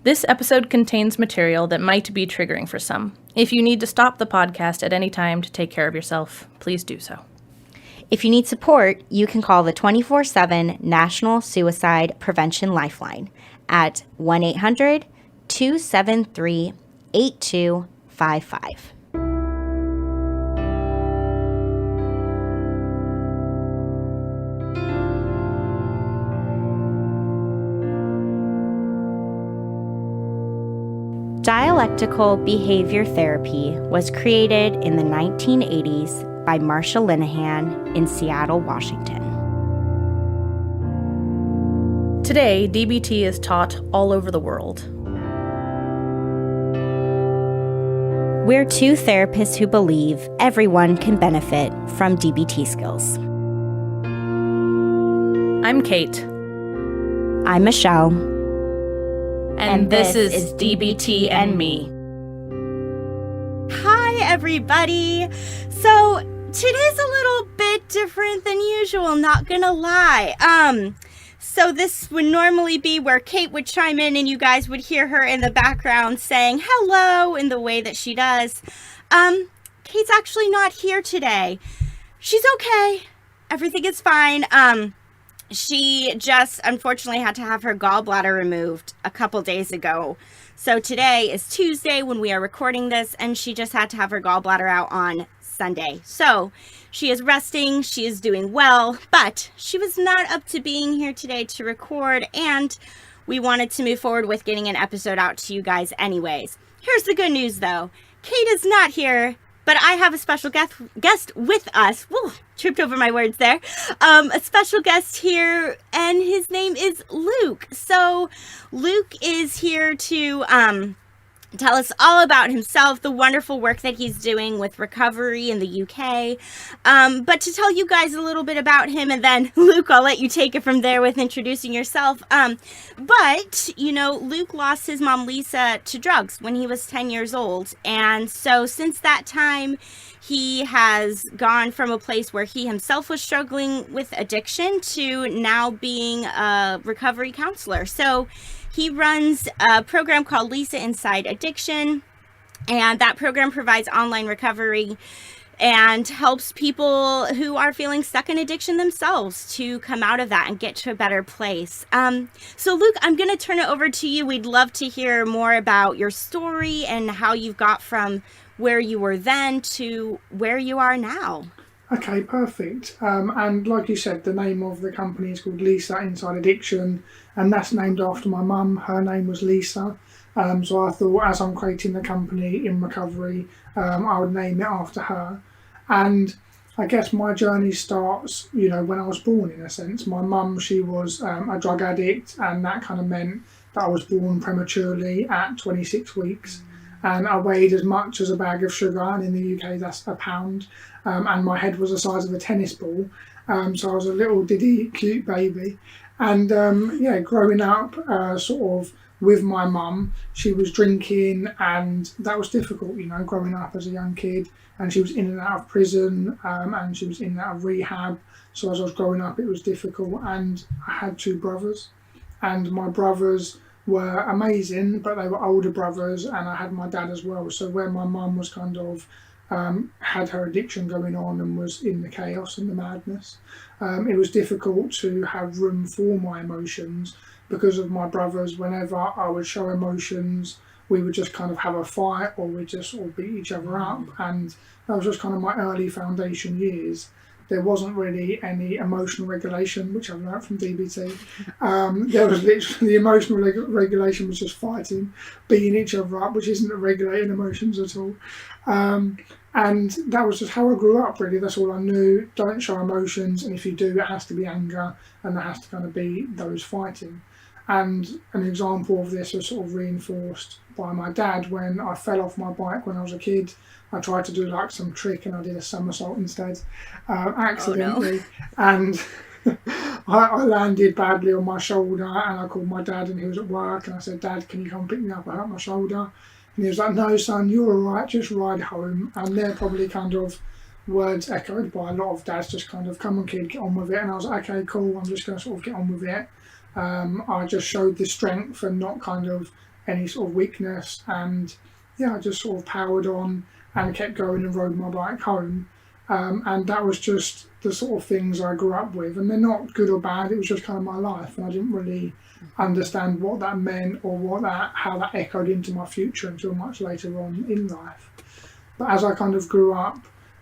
This episode contains material that might be triggering for some. If you need to stop the podcast at any time to take care of yourself, please do so. If you need support, you can call the 24/7 National Suicide Prevention Lifeline at 1-800-273-8255. Dialectical behavior therapy was created in the 1980s by Marsha Linehan in Seattle, Washington. Today, DBT is taught all over the world. We're two therapists who believe everyone can benefit from DBT skills. I'm Kate. I'm Michelle. And this is DBT and Me. Hi, everybody. So today's a little bit different than usual, not gonna lie. So this would normally be where Kate would chime in and you guys would hear her in the background saying hello in the way that she does. Kate's actually not here today. She's okay. Everything is fine. She just unfortunately had to have her gallbladder removed a couple days ago. So today is Tuesday when we are recording this, and she just had to have her gallbladder out on Sunday. So she is resting, she is doing well, but she was not up to being here today to record, and we wanted to move forward with getting an episode out to you guys anyways. Here's the good news though. Kate is not here, but I have a special guest with us. Whoa, tripped over my words there. A special guest here, and his name is Luke. So Luke is here to tell us all about himself, the wonderful work that he's doing with recovery in the UK. But to tell you guys a little bit about him, and then Luke, I'll let you take it from there with introducing yourself. But, you know, Luke lost his mom, Lisa, to drugs when he was 10 years old. And so since that time, he has gone from a place where he himself was struggling with addiction to now being a recovery counselor. So he runs a program called Lisa Inside Addiction, and that program provides online recovery and helps people who are feeling stuck in addiction themselves to come out of that and get to a better place. So Luke, I'm going to turn it over to you. We'd love to hear more about your story and how you've got from where you were then to where you are now. Okay, perfect. And like you said, the name of the company is called Lisa Inside Addiction, and that's named after my mum. Her name was Lisa. So I thought, as I'm creating the company in recovery, I would name it after her. And I guess my journey starts, you know, when I was born, in a sense. My mum, she was a drug addict, and that kind of meant that I was born prematurely at 26 weeks. And I weighed as much as a bag of sugar, and in the UK that's a pound. And my head was the size of a tennis ball. So I was a little diddy cute baby. And growing up sort of with my mum, she was drinking, and that was difficult, you know, growing up as a young kid. And she was in and out of prison, and she was in and out of rehab. So as I was growing up, it was difficult. And I had two brothers, and my brothers were amazing, but they were older brothers, and I had my dad as well. So where my mum was kind of had her addiction going on and was in the chaos and the madness, it was difficult to have room for my emotions because of my brothers. Whenever I would show emotions, we would just kind of have a fight, or we'd just sort of beat each other up. And that was just kind of my early foundation years. There wasn't really any emotional regulation, which I've learned from DBT. There was literally, the emotional regulation was just fighting, beating each other up, which isn't regulating emotions at all. And that was just how I grew up, really. That's all I knew. Don't show emotions, and if you do, it has to be anger, and there has to kind of be those fighting. And an example of this was sort of reinforced by my dad. When I fell off my bike when I was a kid, I tried to do like some trick and I did a somersault instead, accidentally. Oh, no. And I landed badly on my shoulder, and I called my dad, and he was at work, and I said, "Dad, can you come pick me up? I hurt my shoulder." And he was like, "No, son, you're all right, just ride home." And they're probably kind of words echoed by a lot of dads, just kind of, "Come on, kid, get on with it." And I was like, "Okay, cool, I'm just going to sort of get on with it." I just showed the strength and not kind of any sort of weakness, and yeah, I just sort of powered on and kept going and rode my bike home. And that was just the sort of things I grew up with, and they're not good or bad, it was just kind of my life, and I didn't really understand what that meant or how that echoed into my future until much later on in life. But as I kind of grew up,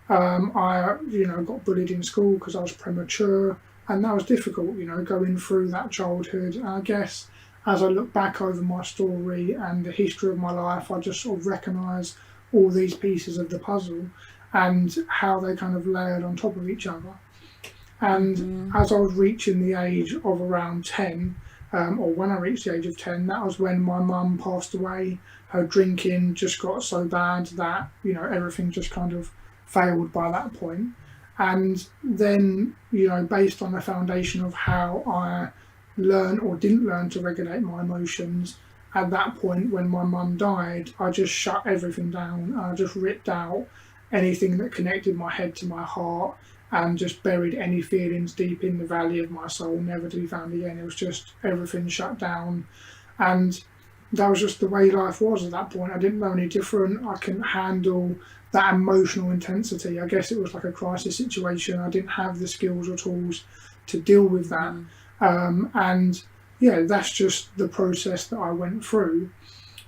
I got bullied in school because I was premature, and that was difficult, going through that childhood. And I guess as I look back over my story and the history of my life, I just sort of recognise all these pieces of the puzzle and how they kind of layered on top of each other. And as I was reaching the age of around 10, or when I reached the age of 10, that was when my mum passed away. Her drinking just got so bad that, everything just kind of failed by that point. And then, based on the foundation of how I learn or didn't learn to regulate my emotions, at that point when my mum died, I just shut everything down. I just ripped out anything that connected my head to my heart and just buried any feelings deep in the valley of my soul, never to be found again. It was just everything shut down, and that was just the way life was at that point. I didn't know any different. I couldn't handle that emotional intensity. I guess it was like a crisis situation. I didn't have the skills or tools to deal with that. And yeah, that's just the process that I went through.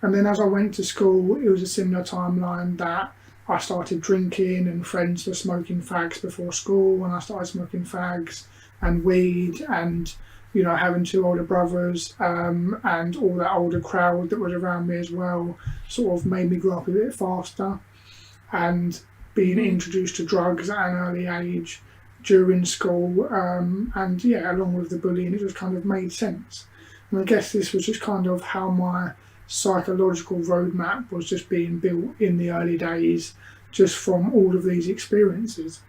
And then as I went to school, it was a similar timeline that I started drinking, and friends were smoking fags before school, and I started smoking fags and weed, and having two older brothers, and all that older crowd that was around me as well sort of made me grow up a bit faster. And being introduced to drugs at an early age during school, and yeah, along with the bullying, it just kind of made sense. And I guess this was just kind of how my psychological roadmap was just being built in the early days, just from all of these experiences.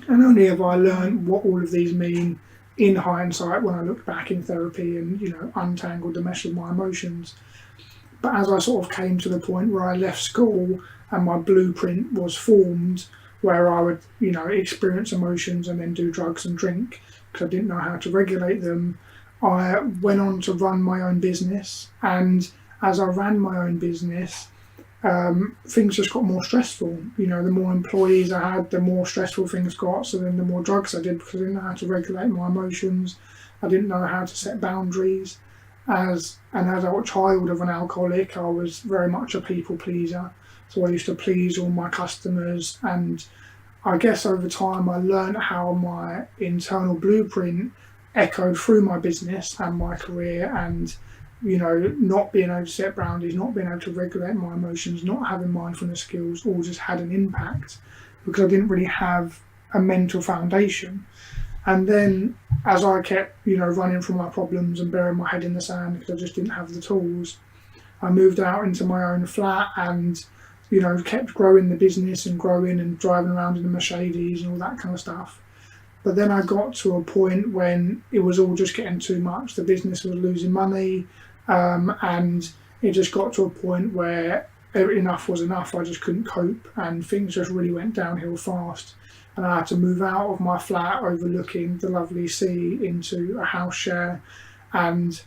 And only have I learned what all of these mean in hindsight when I look back in therapy and untangled the mesh of my emotions. But as I sort of came to the point where I left school and my blueprint was formed, where I would experience emotions and then do drugs and drink because I didn't know how to regulate them, I went on to run my own business. And as I ran my own business, things just got more stressful. The more employees I had, the more stressful things got. So then the more drugs I did, because I didn't know how to regulate my emotions. I didn't know how to set boundaries. As an adult child of an alcoholic, I was very much a people pleaser. So I used to please all my customers. And I guess over time I learned how my internal blueprint echoed through my business and my career, and not being able to set boundaries, not being able to regulate my emotions, not having mindfulness skills, all just had an impact because I didn't really have a mental foundation. And then as I kept, running from my problems and burying my head in the sand because I just didn't have the tools, I moved out into my own flat and, kept growing the business and growing and driving around in a Mercedes and all that kind of stuff. But then I got to a point when it was all just getting too much. The business was losing money, and it just got to a point where enough was enough. I just couldn't cope, and things just really went downhill fast. And I had to move out of my flat overlooking the lovely sea into a house share, and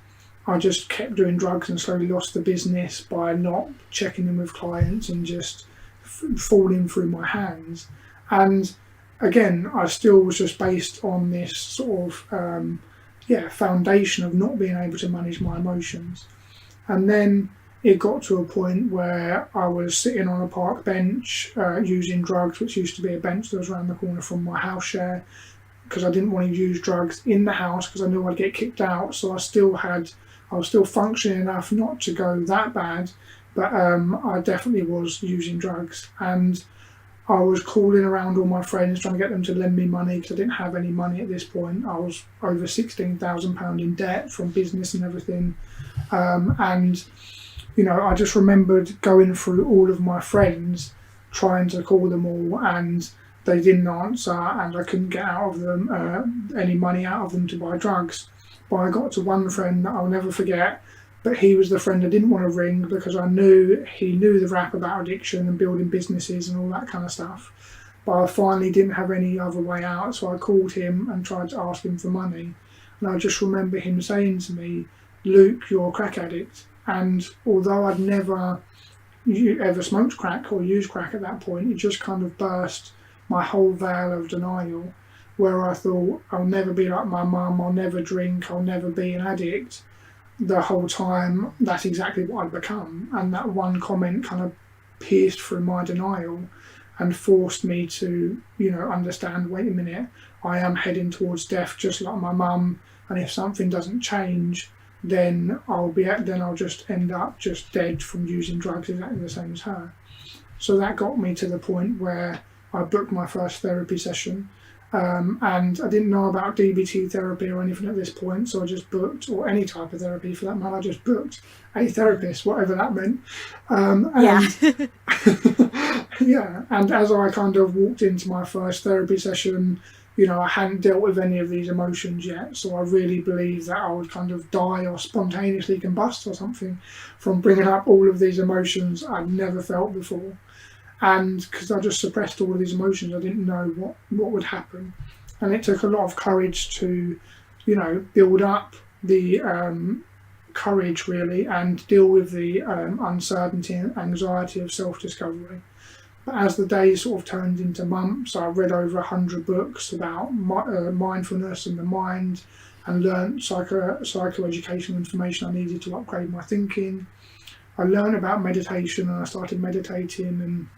I just kept doing drugs and slowly lost the business by not checking in with clients and just falling through my hands. And again, I still was just based on this sort of foundation of not being able to manage my emotions. And then it got to a point where I was sitting on a park bench using drugs, which used to be a bench that was around the corner from my house share, because I didn't want to use drugs in the house because I knew I'd get kicked out. So I was still functioning enough not to go that bad, but I definitely was using drugs. And I was calling around all my friends trying to get them to lend me money because I didn't have any money at this point. I was over £16,000 in debt from business and everything. And I just remembered going through all of my friends, trying to call them all, and they didn't answer, and I couldn't get out of them any money out of them to buy drugs. But I got to one friend that I'll never forget, but he was the friend I didn't want to ring because I knew he knew the rap about addiction and building businesses and all that kind of stuff. But I finally didn't have any other way out, so I called him and tried to ask him for money. And I just remember him saying to me, "Luke, you're a crack addict." And although I'd never ever smoked crack or used crack at that point, it just kind of burst my whole veil of denial, where I thought, I'll never be like my mum, I'll never drink, I'll never be an addict. The whole time, that's exactly what I'd become. And that one comment kind of pierced through my denial and forced me to, understand, wait a minute, I am heading towards death just like my mum, and if something doesn't change, then I'll just end up just dead from using drugs exactly the same as her. So that got me to the point where I booked my first therapy session, and I didn't know about DBT therapy or anything at this point, so I just booked, or any type of therapy for that matter, I just booked a therapist, whatever that meant. Yeah, and as I kind of walked into my first therapy session, I hadn't dealt with any of these emotions yet, so I really believed that I would kind of die or spontaneously combust or something from bringing up all of these emotions I'd never felt before. And because I just suppressed all of these emotions, I didn't know what would happen. And it took a lot of courage to, build up the courage really and deal with the uncertainty and anxiety of self-discovery. But as the days sort of turned into months, I read over 100 books about mindfulness and the mind, and learned psychoeducational information I needed to upgrade my thinking. I learned about meditation, and I started meditating and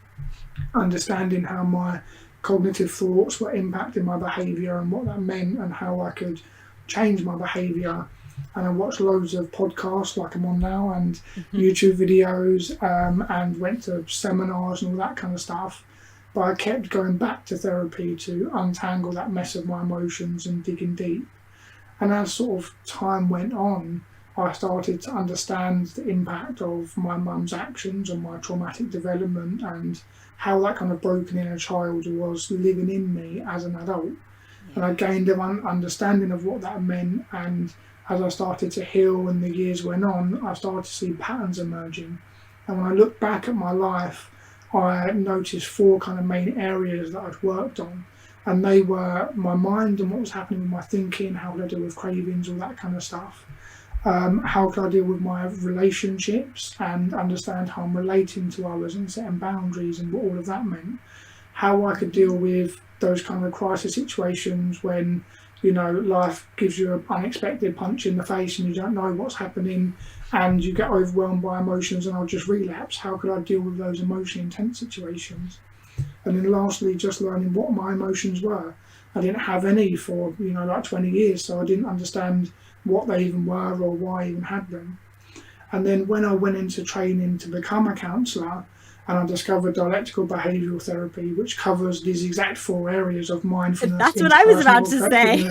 understanding how my cognitive thoughts were impacting my behaviour and what that meant and how I could change my behaviour. And I watched loads of podcasts like I'm on now, and YouTube videos, and went to seminars and all that kind of stuff. But I kept going back to therapy to untangle that mess of my emotions and digging deep. And as sort of time went on, I started to understand the impact of my mum's actions on my traumatic development and how that kind of broken inner child was living in me as an adult. And I gained an understanding of what that meant, and as I started to heal and the years went on, I started to see patterns emerging. And when I look back at my life, I noticed 4 kind of main areas that I'd worked on. And they were my mind and what was happening with my thinking, how could I deal with cravings, all that kind of stuff. How could I deal with my relationships and understand how I'm relating to others and setting boundaries and what all of that meant. How I could deal with those kind of crisis situations when, life gives you an unexpected punch in the face and you don't know what's happening and you get overwhelmed by emotions and I'll just relapse. How could I deal with those emotionally intense situations? And then lastly, just learning what my emotions were. I didn't have any for, 20 years, so I didn't understand what they even were or why I even had them. And then when I went into training to become a counsellor, and I discovered dialectical behavioural therapy, which covers these exact 4 areas of mindfulness. That's what I was about to say.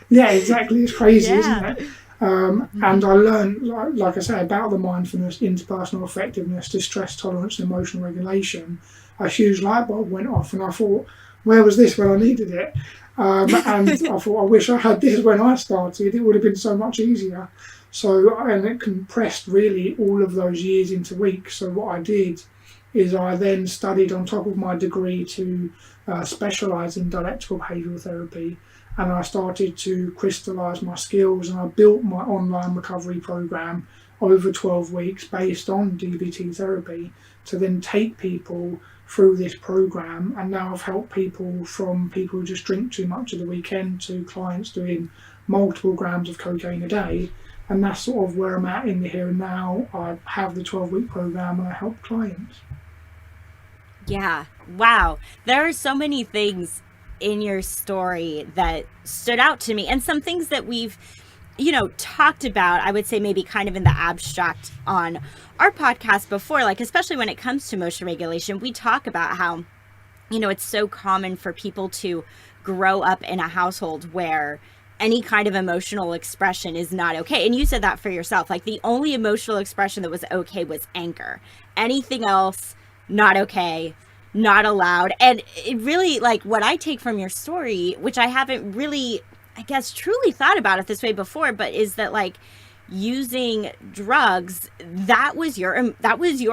Yeah, exactly. It's crazy, isn't it? And I learned, like I say, about the mindfulness, interpersonal effectiveness, distress tolerance and emotional regulation. A huge light bulb went off and I thought, where was this when I needed it? And I thought, I wish I had this when I started. It would have been so much easier. And it compressed really all of those years into weeks. So what I did is I then studied on top of my degree to specialise in dialectical behavioural therapy, and I started to crystallise my skills, and I built my online recovery program over 12 weeks based on DBT therapy to then take people through this program. And now I've helped people from people who just drink too much at the weekend to clients doing multiple grams of cocaine a day. And that's sort of where I'm at in the here and now. I have the 12-week program and I help clients. Yeah. Wow. There are so many things in your story that stood out to me, and some things that we've, talked about, I would say maybe kind of in the abstract on our podcast before, like, especially when it comes to emotion regulation, we talk about how, it's so common for people to grow up in a household where any kind of emotional expression is not okay. And you said that for yourself, like the only emotional expression that was okay was anger. Anything else, not okay, not allowed. And it really, like, what I take from your story, which I haven't really, I guess, truly thought about it this way before, but is that, like, using drugs, that was your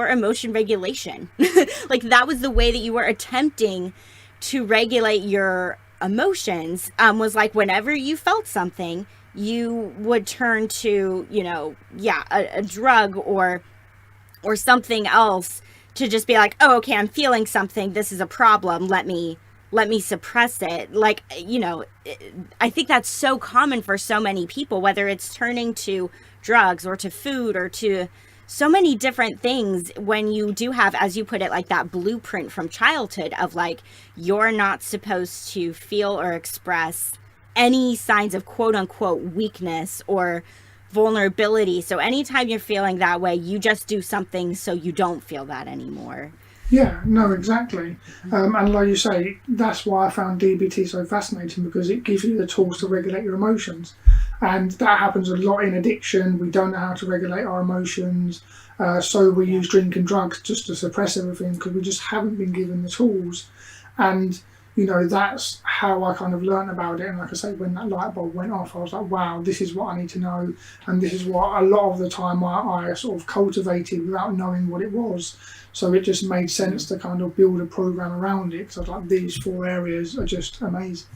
emotion regulation. Like, that was the way that you were attempting to regulate your emotions, was like whenever you felt something, you would turn to, a drug or something else to just be like, oh, okay, I'm feeling something. This is a problem. Let me suppress it. Like, I think that's so common for so many people, whether it's turning to drugs or to food or to so many different things. When you do have, as you put it, like that blueprint from childhood of like, you're not supposed to feel or express any signs of quote unquote weakness or vulnerability. So anytime you're feeling that way, you just do something so you don't feel that anymore. Yeah, no, exactly. And like you say, that's why I found DBT so fascinating, because it gives you the tools to regulate your emotions. And that happens a lot in addiction. We don't know how to regulate our emotions. So we use drink and drugs just to suppress everything, because we just haven't been given the tools. And, that's how I kind of learned about it. And like I say, when that light bulb went off, I was like, wow, this is what I need to know. And this is what a lot of the time I sort of cultivated without knowing what it was. So it just made sense to kind of build a program around it, because I was like, these 4 areas are just amazing.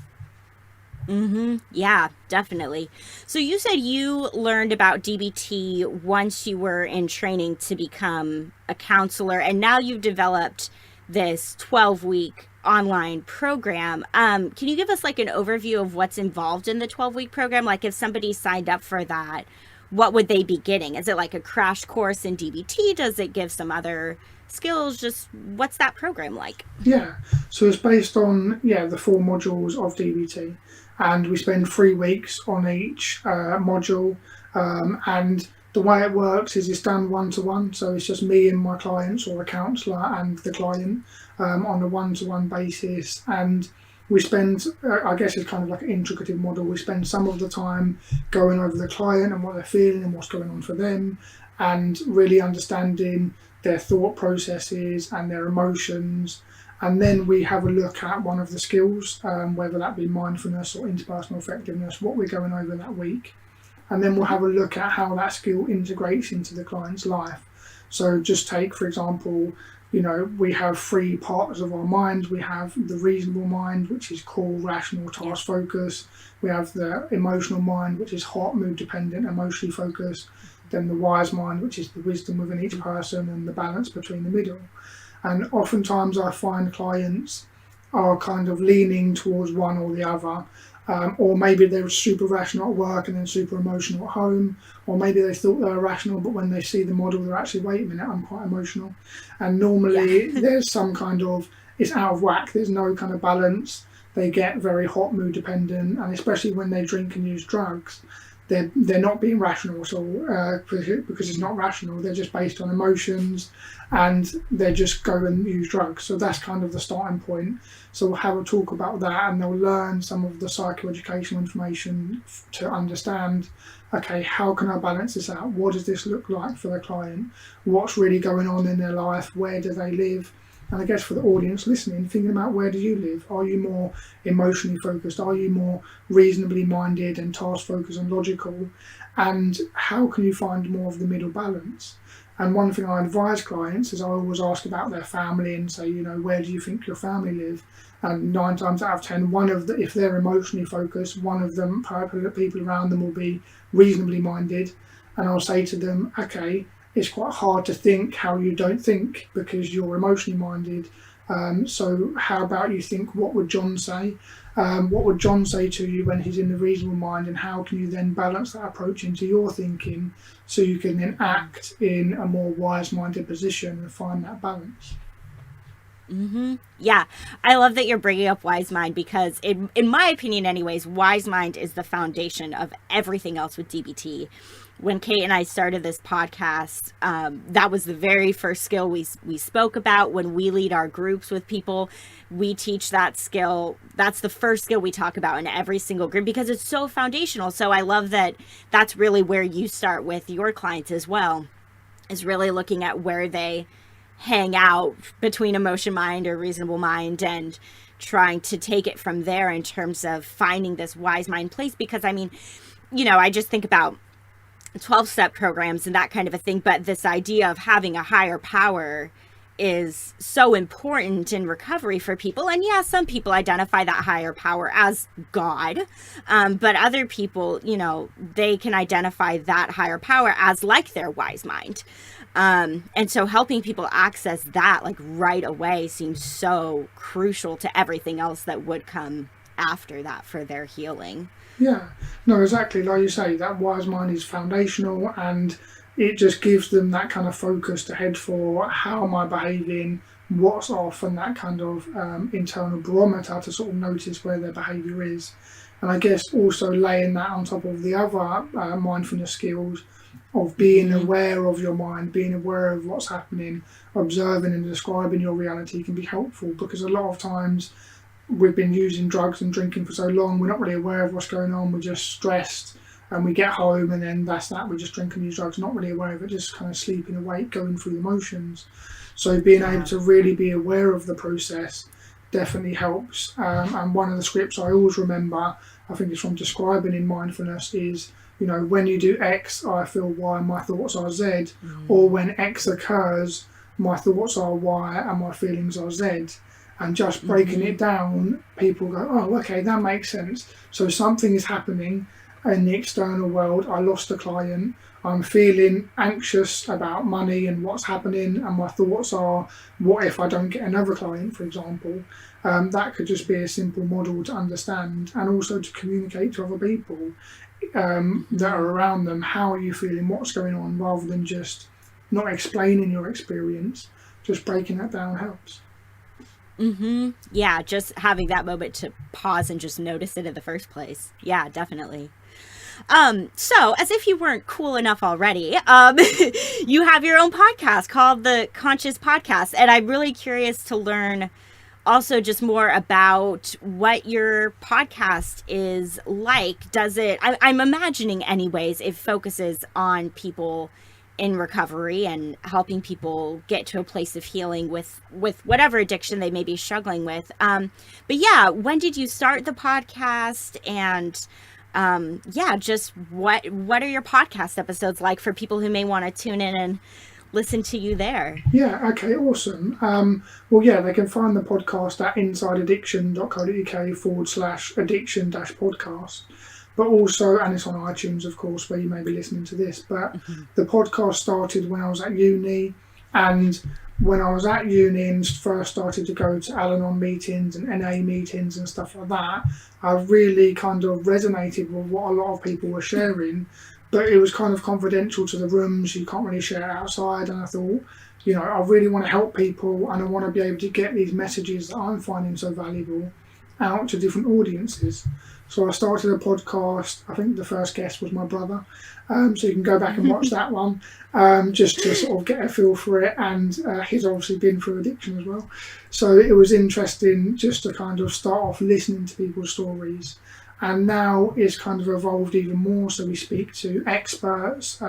Yeah, definitely. So you said you learned about DBT once you were in training to become a counselor, and now you've developed this 12-week online program. Can you give us like an overview of what's involved in the 12-week program? Like if somebody signed up for that, what would they be getting? Is it like a crash course in DBT? Does it give some other skills? Just what's that program like? Yeah, so it's based on the 4 modules of DBT, and we spend 3 weeks on each module. And the way it works is it's done one-to-one, so it's just me and my clients, or a counsellor and the client, on a one-to-one basis. And we spend, I guess it's kind of like an integrative model. We spend some of the time going over the client and what they're feeling and what's going on for them, and really understanding their thought processes and their emotions. And then we have a look at one of the skills, whether that be mindfulness or interpersonal effectiveness, what we're going over that week. And then we'll have a look at how that skill integrates into the client's life. So just take, for example, we have 3 parts of our mind. We have the reasonable mind, which is core, rational, task focus. We have the emotional mind, which is hot, mood dependent, emotionally focused. Then the wise mind, which is the wisdom within each person, and the balance between the middle. And oftentimes I find clients are kind of leaning towards one or the other. Or maybe they're super rational at work and then super emotional at home, or maybe they thought they were rational, but when they see the model, they're actually, wait a minute, I'm quite emotional. And normally there's some kind of, it's out of whack, there's no kind of balance. They get very hot, mood dependent, and especially when they drink and use drugs, they're not being rational at all, because it's not rational. They're just based on emotions, and they just go and use drugs. So that's kind of the starting point. So we'll have a talk about that, and they'll learn some of the psychoeducational information to understand, okay, how can I balance this out? What does this look like for the client? What's really going on in their life? Where do they live? And I guess for the audience listening, thinking about, where do you live? Are you more emotionally focused? Are you more reasonably minded and task focused and logical? And how can you find more of the middle balance? And one thing I advise clients is I always ask about their family and say, where do you think your family live? And 9 times out of 10, if they're emotionally focused, one of them, people around them, will be reasonably minded. And I'll say to them, okay, it's quite hard to think how you don't think because you're emotionally minded. So how about you think, what would John say? What would John say to you when he's in the reasonable mind, and how can you then balance that approach into your thinking so you can then act in a more wise-minded position and find that balance? Yeah, I love that you're bringing up wise mind, because in my opinion anyways, wise mind is the foundation of everything else with DBT. When Kate and I started this podcast, that was the very first skill we spoke about. When we lead our groups with people, we teach that skill. That's the first skill we talk about in every single group, because it's so foundational. So I love that that's really where you start with your clients as well, is really looking at where they hang out between emotion mind or reasonable mind, and trying to take it from there in terms of finding this wise mind place. Because I mean, I just think about 12-step programs and that kind of a thing, but this idea of having a higher power is so important in recovery for people. And yeah, some people identify that higher power as God, but other people, you know, they can identify that higher power as like their wise mind. And so helping people access that like right away seems so crucial to everything else that would come after that for their healing. Yeah, no, exactly. Like you say, that wise mind is foundational, and it just gives them that kind of focus to head for. How am I behaving? What's off? And that kind of internal barometer to sort of notice where their behaviour is. And I guess also laying that on top of the other mindfulness skills of being aware of your mind, being aware of what's happening, observing and describing your reality can be helpful, because a lot of times we've been using drugs and drinking for so long, we're not really aware of what's going on, we're just stressed, and we get home and then that's that, we're just drinking these drugs, not really aware of it, just kind of sleeping awake, going through the motions. So being able to really be aware of the process definitely helps. And one of the scripts I always remember, I think it's from Describing in Mindfulness, is, you know, when you do X, I feel Y, my thoughts are Z, or when X occurs, my thoughts are Y and my feelings are Z. And just breaking it down, people go, oh, okay, that makes sense. So something is happening in the external world. I lost a client. I'm feeling anxious about money and what's happening. And my thoughts are, what if I don't get another client, for example? That could just be a simple model to understand, and also to communicate to other people that are around them. How are you feeling? What's going on? Rather than just not explaining your experience, just breaking that down helps. Yeah, just having that moment to pause and just notice it in the first place. Yeah, definitely. So as if you weren't cool enough already, you have your own podcast called The Conscious Podcast, and I'm really curious to learn also just more about what your podcast is like. Does it, I'm imagining anyways, it focuses on people in recovery and helping people get to a place of healing with whatever addiction they may be struggling with. But yeah, when did you start the podcast? And just what are your podcast episodes like for people who may want to tune in and listen to you there? Yeah, okay, awesome. Well, yeah, they can find the podcast at insideaddiction.co.uk/addiction-podcast. But also, and it's on iTunes, of course, where you may be listening to this, but the podcast started when I was at uni. And when I was at uni and first started to go to Al-Anon meetings and NA meetings and stuff like that, I really kind of resonated with what a lot of people were sharing. But it was kind of confidential to the rooms, you can't really share it outside. And I thought, you know, I really want to help people, and I want to be able to get these messages that I'm finding so valuable out to different audiences. So I started a podcast. I think the first guest was my brother. So you can go back and watch that one, just to sort of get a feel for it. And he's obviously been through addiction as well. So it was interesting just to kind of start off listening to people's stories. And now it's kind of evolved even more. So we speak to experts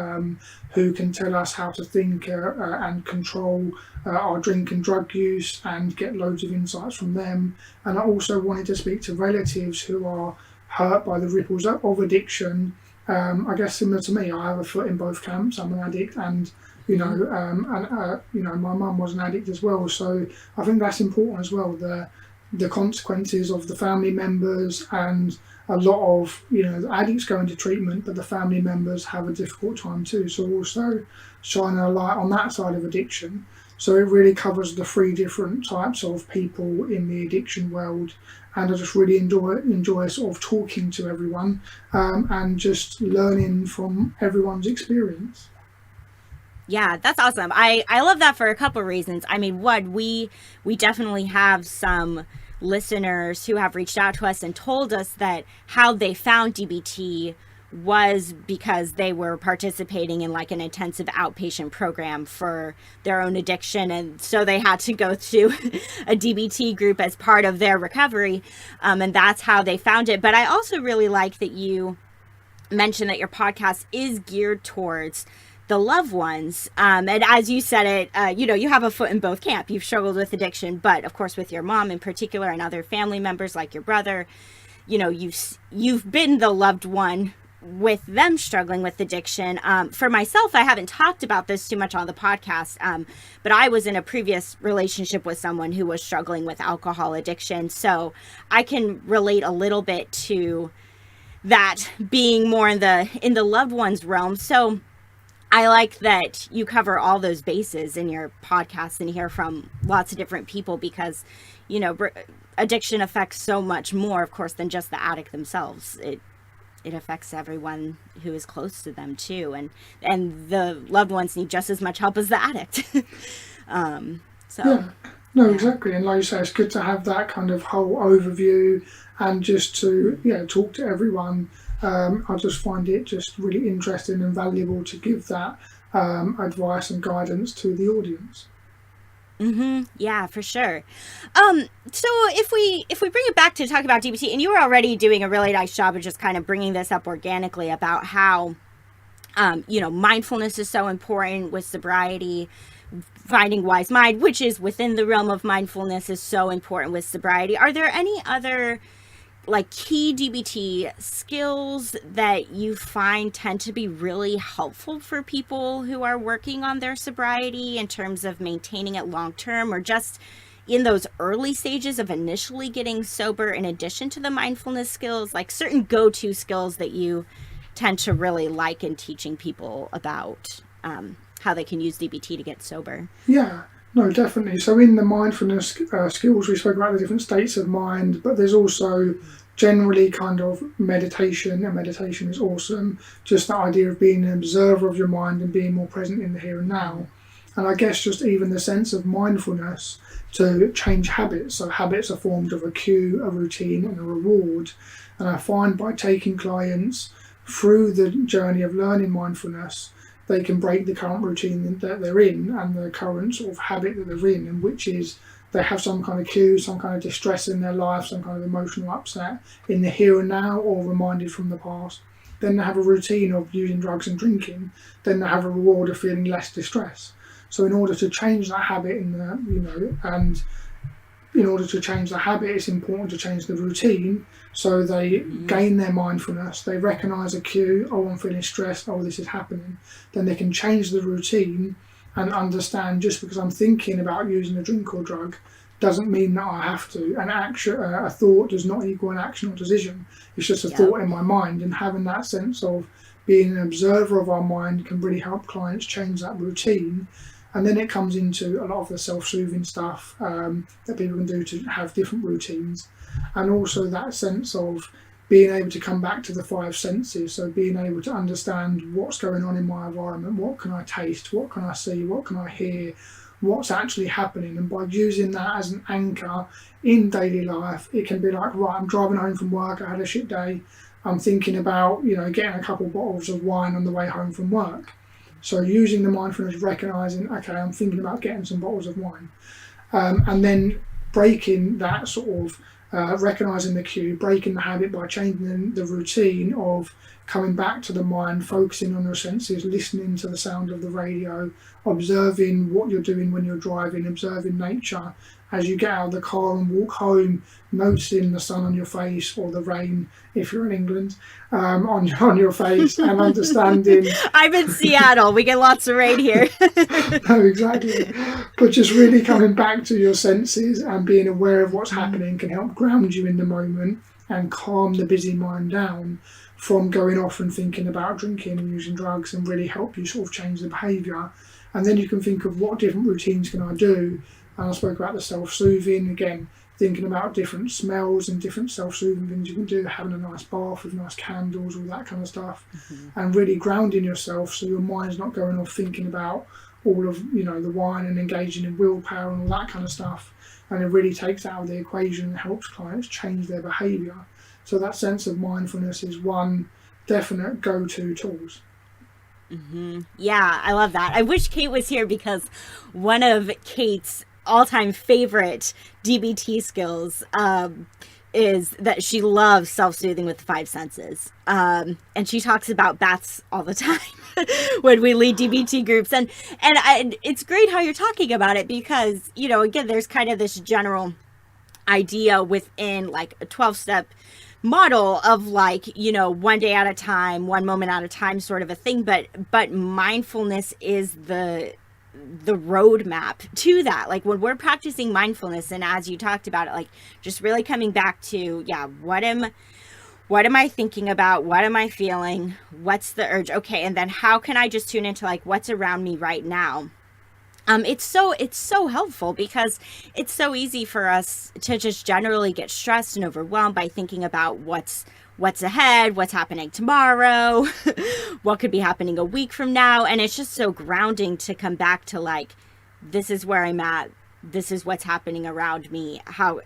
who can tell us how to think and control our drink and drug use, and get loads of insights from them. And I also wanted to speak to relatives who are hurt by the ripples of addiction. I guess similar to me, I have a foot in both camps. I'm an addict, and my mum was an addict as well. So I think that's important as well. The consequences of the family members, and a lot of the addicts go into treatment, but the family members have a difficult time too. So also shining a light on that side of addiction. So it really covers the 3 different types of people in the addiction world, and I just really enjoy sort of talking to everyone and just learning from everyone's experience. Yeah, that's awesome. I love that for a couple of reasons. I mean, one, we definitely have some listeners who have reached out to us and told us that how they found DBT was because they were participating in like an intensive outpatient program for their own addiction, and so they had to go to a DBT group as part of their recovery, and that's how they found it. But I also really like that you mentioned that your podcast is geared towards the loved ones, and as you said it, you have a foot in both camp. You've struggled with addiction, but of course with your mom in particular and other family members like your brother, you've been the loved one with them struggling with addiction. For myself, I haven't talked about this too much on the podcast, but I was in a previous relationship with someone who was struggling with alcohol addiction. So I can relate a little bit to that being more in the loved ones realm. So I like that you cover all those bases in your podcast and hear from lots of different people, because, you know, addiction affects so much more, of course, than just the addict themselves. It affects everyone who is close to them too, and the loved ones need just as much help as the addict. Exactly. And like you say, it's good to have that kind of whole overview, and just to talk to everyone. I just find it just really interesting and valuable to give that advice and guidance to the audience. Yeah, for sure. So if we bring it back to talk about DBT, and you were already doing a really nice job of just kind of bringing this up organically about how, mindfulness is so important with sobriety. Finding wise mind, which is within the realm of mindfulness, is so important with sobriety. Are there any other key DBT skills that you find tend to be really helpful for people who are working on their sobriety in terms of maintaining it long term, or just in those early stages of initially getting sober, in addition to the mindfulness skills, like certain go-to skills that you tend to really like in teaching people about how they can use DBT to get sober? Yeah. No, definitely. So in the mindfulness skills, we spoke about the different states of mind, but there's also generally kind of meditation, and meditation is awesome. Just the idea of being an observer of your mind and being more present in the here and now. And I guess just even the sense of mindfulness to change habits. So habits are formed of a cue, a routine, and a reward. And I find by taking clients through the journey of learning mindfulness, they can break the current routine that they're in and the current sort of habit that they're in, and which is they have some kind of cue, some kind of distress in their life, some kind of emotional upset in the here and now, or reminded from the past. Then they have a routine of using drugs and drinking. Then they have a reward of feeling less distress. So in order to change that habit and in order to change the habit, it's important to change the routine. So they gain their mindfulness, they recognise a cue, oh, I'm feeling stressed, oh, this is happening. Then they can change the routine and understand, just because I'm thinking about using a drink or drug doesn't mean that I have to. An action, a thought does not equal an action or decision. It's just a thought in my mind, and having that sense of being an observer of our mind can really help clients change that routine. And then it comes into a lot of the self-soothing stuff that people can do to have different routines. And also that sense of being able to come back to the five senses. So being able to understand what's going on in my environment, what can I taste, what can I see, what can I hear, what's actually happening. And by using that as an anchor in daily life, it can be like, right, I'm driving home from work, I had a shit day, I'm thinking about, getting a couple bottles of wine on the way home from work. So using the mindfulness, recognising, okay, I'm thinking about getting some bottles of wine. And then breaking that sort of, recognising the cue, breaking the habit by changing the routine of coming back to the mind, focusing on your senses, listening to the sound of the radio, observing what you're doing when you're driving, observing nature as you get out of the car and walk home, noticing the sun on your face, or the rain, if you're in England, on your face, and understanding. I'm in Seattle, we get lots of rain here. No, exactly. But just really coming back to your senses and being aware of what's happening can help ground you in the moment and calm the busy mind down from going off and thinking about drinking and using drugs, and really help you sort of change the behaviour. And then you can think of, what different routines can I do? And I spoke about the self-soothing, again, thinking about different smells and different self-soothing things you can do, having a nice bath with nice candles, all that kind of stuff, and really grounding yourself so your mind's not going off thinking about all of, the wine and engaging in willpower and all that kind of stuff. And it really takes that out of the equation and helps clients change their behaviour. So that sense of mindfulness is one definite go-to tools. Yeah, I love that. I wish Kate was here, because one of Kate's all-time favorite DBT skills is that she loves self-soothing with the five senses. And she talks about bats all the time when we lead DBT groups. And it's great how you're talking about it, because, again, there's kind of this general idea within like a 12-step model of like, you know, one day at a time, one moment at a time sort of a thing, but mindfulness is the roadmap to that. Like when we're practicing mindfulness, and as you talked about it, like just really coming back to, what am I thinking about? What am I feeling? What's the urge? Okay, and then how can I just tune into like what's around me right now? It's so helpful, because it's so easy for us to just generally get stressed and overwhelmed by thinking about what's ahead, what's happening tomorrow, what could be happening a week from now. And it's just so grounding to come back to like, this is where I'm at. This is what's happening around me. How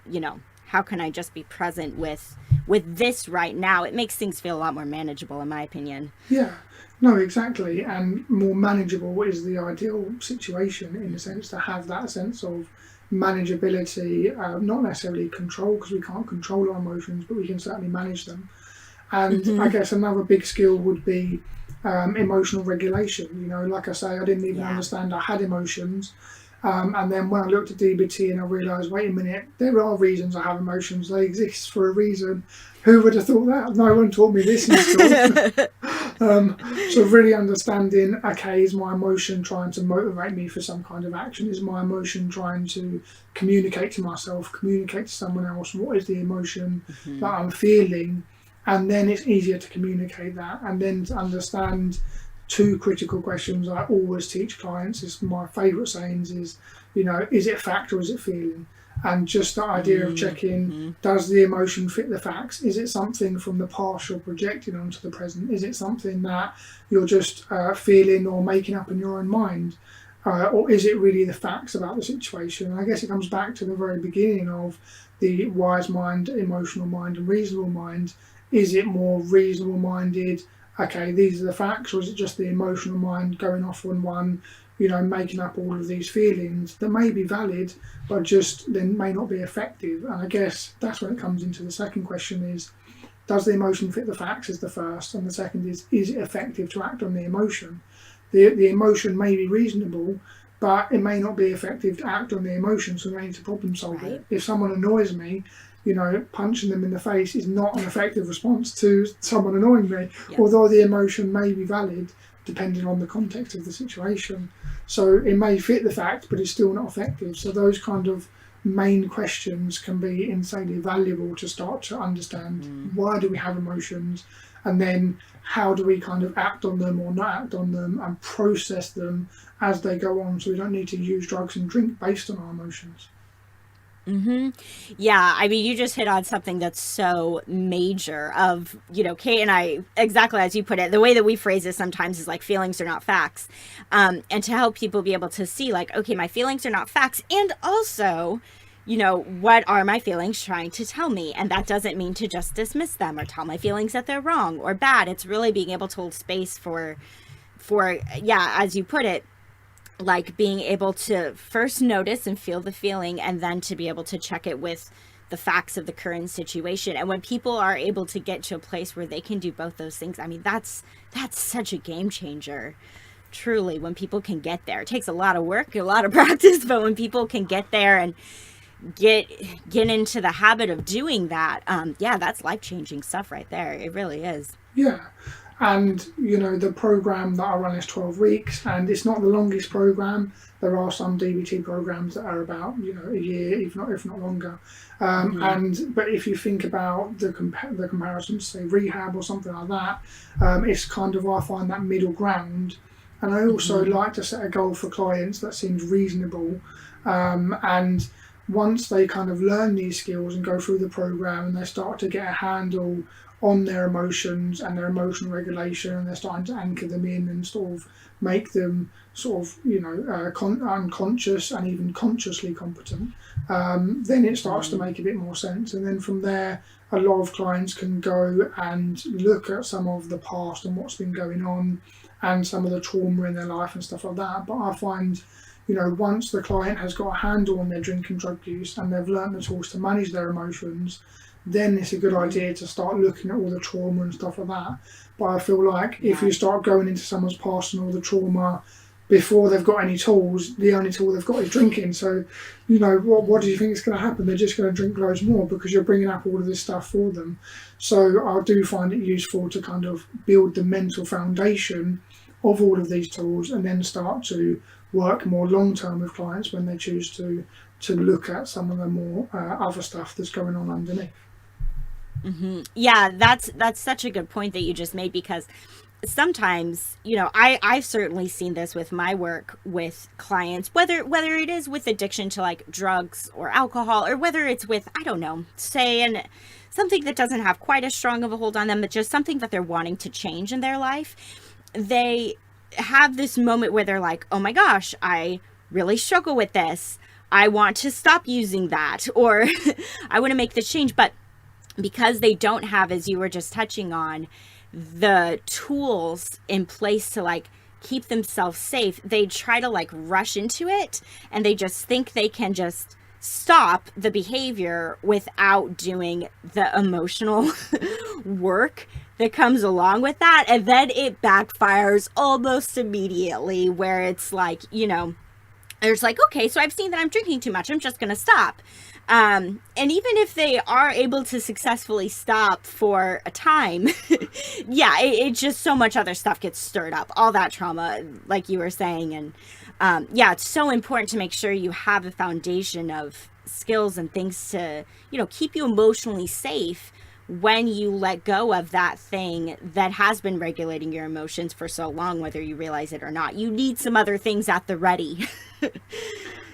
can I just be present with this right now? It makes things feel a lot more manageable, in my opinion. Yeah. No, exactly, and more manageable is the ideal situation, in the sense to have that sense of manageability, not necessarily control, because we can't control our emotions, but we can certainly manage them. And I guess another big skill would be emotional regulation. You know, like I say, I didn't even understand I had emotions. And then when I looked at DBT and I realised, wait a minute, there are reasons I have emotions. They exist for a reason. Who would have thought that? No one taught me this in school. So really understanding, okay, is my emotion trying to motivate me for some kind of action? Is my emotion trying to communicate to myself, communicate to someone else? What is the emotion that I'm feeling? And then it's easier to communicate that, and then to understand two critical questions I always teach clients. Is my favourite sayings is, you know, is it fact or is it feeling? And just the idea of checking, does the emotion fit the facts? Is it something from the past you're projecting onto the present? Is it something that you're just feeling or making up in your own mind? Or is it really the facts about the situation? And I guess it comes back to the very beginning of the wise mind, emotional mind and reasonable mind. Is it more reasonable minded? Okay, these are the facts, or is it just the emotional mind going off on one, you know, making up all of these feelings that may be valid, but just then may not be effective? And I guess that's when it comes into the second question is, does the emotion fit the facts is the first, and the second is it effective to act on the emotion? The emotion may be reasonable, but it may not be effective to act on the emotion, so we need to problem solve it. If someone annoys me, you know, punching them in the face is not an effective response to someone annoying me, although the emotion may be valid depending on the context of the situation. So it may fit the fact, but it's still not effective. So those kind of main questions can be insanely valuable to start to understand why do we have emotions, and then how do we kind of act on them or not act on them and process them as they go on, so we don't need to use drugs and drink based on our emotions. Yeah, I mean, you just hit on something that's so major of, you know, Kate and I, exactly as you put it, the way that we phrase it sometimes is like feelings are not facts. And to help people be able to see like, okay, my feelings are not facts. And also, you know, what are my feelings trying to tell me? And that doesn't mean to just dismiss them or tell my feelings that they're wrong or bad. It's really being able to hold space for, as you put it, like being able to first notice and feel the feeling, and then to be able to check it with the facts of the current situation. And when people are able to get to a place where they can do both those things, I mean, that's such a game changer. Truly, when people can get there, it takes a lot of work, a lot of practice, but when people can get there and get into the habit of doing that, that's life-changing stuff right there. It really is. Yeah. And, you know, the program that I run is 12 weeks, and it's not the longest program. There are some DBT programs that are about, you know, a year, if not longer. But if you think about the comparison to, say, rehab or something like that, it's kind of, I find that middle ground. And I also like to set a goal for clients that seems reasonable. And once they kind of learn these skills and go through the program and they start to get a handle on their emotions and their emotional regulation, and they're starting to anchor them in and sort of make them sort of, you know, unconscious and even consciously competent, then it starts to make a bit more sense. And then from there, a lot of clients can go and look at some of the past and what's been going on and some of the trauma in their life and stuff like that. But I find, you know, once the client has got a handle on their drink and drug use and they've learned the tools to manage their emotions, then it's a good idea to start looking at all the trauma and stuff like that. But I feel like if you start going into someone's past and all the trauma before they've got any tools, the only tool they've got is drinking. So, you know, what do you think is going to happen? They're just going to drink loads more because you're bringing up all of this stuff for them. So I do find it useful to kind of build the mental foundation of all of these tools and then start to work more long-term with clients when they choose to look at some of the more other stuff that's going on underneath. Mm-hmm. Yeah, that's such a good point that you just made, because sometimes, you know, I've certainly seen this with my work with clients, whether it is with addiction to like drugs or alcohol, or whether it's with, I don't know, say something that doesn't have quite as strong of a hold on them, but just something that they're wanting to change in their life. They have this moment where they're like, oh my gosh, I really struggle with this. I want to stop using that, or I want to make this change. But because they don't have, as you were just touching on, the tools in place to like keep themselves safe, they try to like rush into it, and they just think they can just stop the behavior without doing the emotional work that comes along with that. And then it backfires almost immediately, where it's like, you know, there's like, okay, so I've seen that I'm drinking too much, I'm just going to stop. And even if they are able to successfully stop for a time, yeah, it just so much other stuff gets stirred up, all that trauma, like you were saying. And yeah, it's so important to make sure you have a foundation of skills and things to, you know, keep you emotionally safe when you let go of that thing that has been regulating your emotions for so long, whether you realize it or not. You need some other things at the ready.